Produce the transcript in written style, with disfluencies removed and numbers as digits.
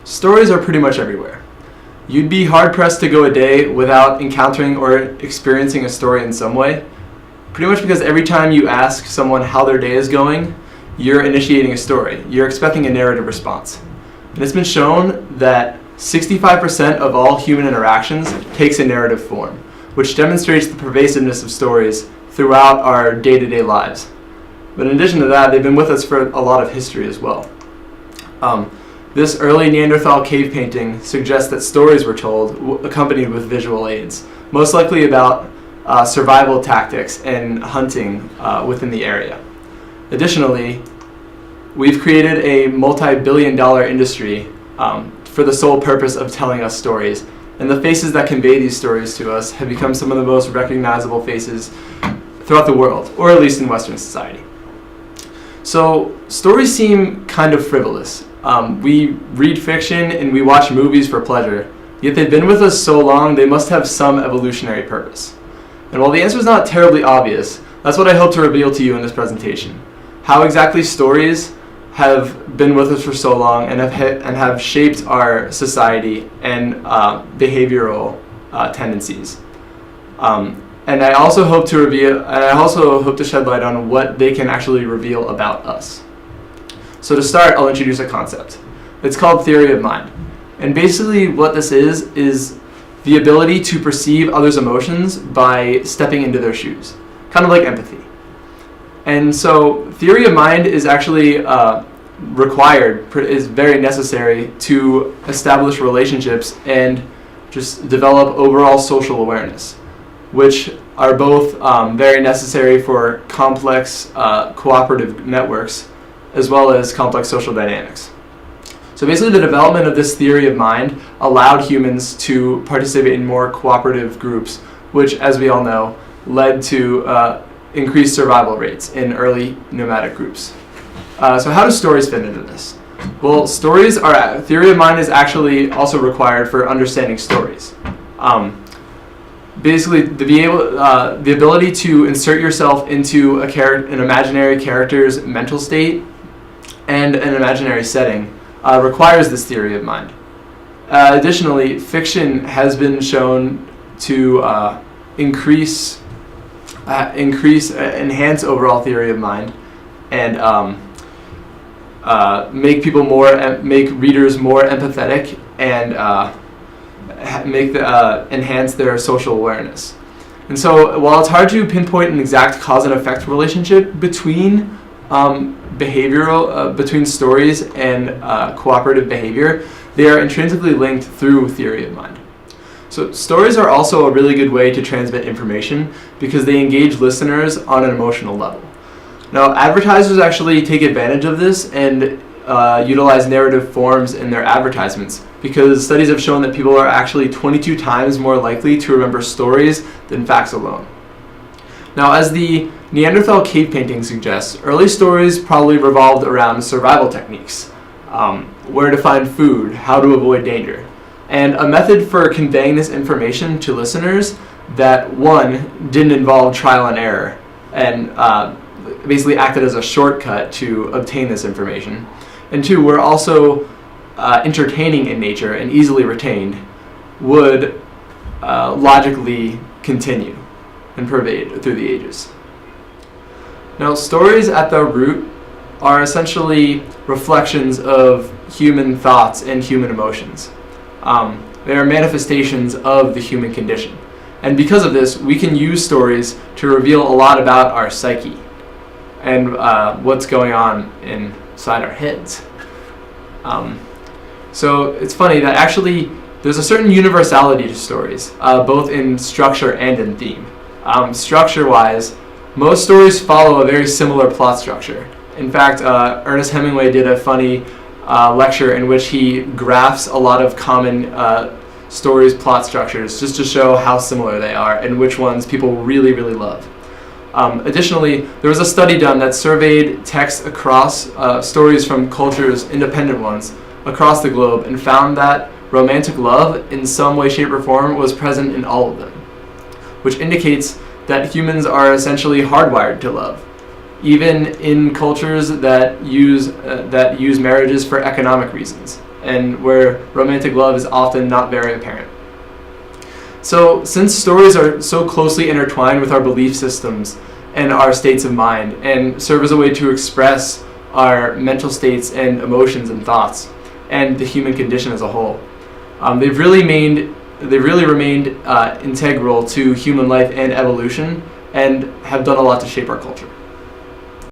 Stories are pretty much everywhere. You'd be hard-pressed to go a day without encountering or experiencing a story in some way, pretty much because every time you ask someone how their day is going, you're initiating a story. You're expecting a narrative response. And it's been shown that 65% of all human interactions takes a narrative form, which demonstrates the pervasiveness of stories throughout our day-to-day lives. But in addition to that, they've been with us for a lot of history as well. This early Neanderthal cave painting suggests that stories were told accompanied with visual aids, most likely about survival tactics and hunting within the area. Additionally, we've created a multi-billion-dollar industry for the sole purpose of telling us stories, and the faces that convey these stories to us have become some of the most recognizable faces throughout the world, or at least in Western society. So stories seem kind of frivolous. We read fiction and we watch movies for pleasure, yet they've been with us so long they must have some evolutionary purpose. And while the answer is not terribly obvious, that's what I hope to reveal to you in this presentation. How exactly stories have been with us for so long and have shaped our society and behavioral tendencies. And I also hope to shed light on what they can actually reveal about us. So to start, I'll introduce a concept. It's called theory of mind. And basically what this is the ability to perceive others' emotions by stepping into their shoes, kind of like empathy. And so theory of mind is actually is very necessary to establish relationships and just develop overall social awareness, which are both very necessary for complex cooperative networks as well as complex social dynamics. So basically the development of this theory of mind allowed humans to participate in more cooperative groups, which, as we all know, led to increased survival rates in early nomadic groups. So how do stories fit into this? Well, theory of mind is actually also required for understanding stories. Basically, the ability to insert yourself into an imaginary character's mental state and an imaginary setting requires this theory of mind. Additionally, fiction has been shown to enhance overall theory of mind and make readers more empathetic and enhance their social awareness. And so while it's hard to pinpoint an exact cause and effect relationship between between stories and cooperative behavior, they are intrinsically linked through theory of mind. So stories are also a really good way to transmit information because they engage listeners on an emotional level. Now, advertisers actually take advantage of this and utilize narrative forms in their advertisements because studies have shown that people are actually 22 times more likely to remember stories than facts alone. Now, as the Neanderthal cave painting suggests, early stories probably revolved around survival techniques, where to find food, how to avoid danger, and a method for conveying this information to listeners that, one, didn't involve trial and error and basically acted as a shortcut to obtain this information, and two, were also entertaining in nature and easily retained, would logically continue and pervade through the ages. Now, stories at their root are essentially reflections of human thoughts and human emotions. They are manifestations of the human condition. And because of this, we can use stories to reveal a lot about our psyche and what's going on inside our heads. So it's funny that actually there's a certain universality to stories, both in structure and in theme. Structure-wise, most stories follow a very similar plot structure. In fact, Ernest Hemingway did a funny lecture in which he graphs a lot of common stories' plot structures just to show how similar they are and which ones people really, really love. Additionally, there was a study done that surveyed texts across stories from cultures, independent ones, across the globe and found that romantic love in some way, shape, or form was present in all of them, which indicates that humans are essentially hardwired to love, even in cultures that use marriages for economic reasons. and where romantic love is often not very apparent. So, since stories are so closely intertwined with our belief systems and our states of mind, and serve as a way to express our mental states and emotions and thoughts, and the human condition as a whole, they've really remained integral to human life and evolution, and have done a lot to shape our culture.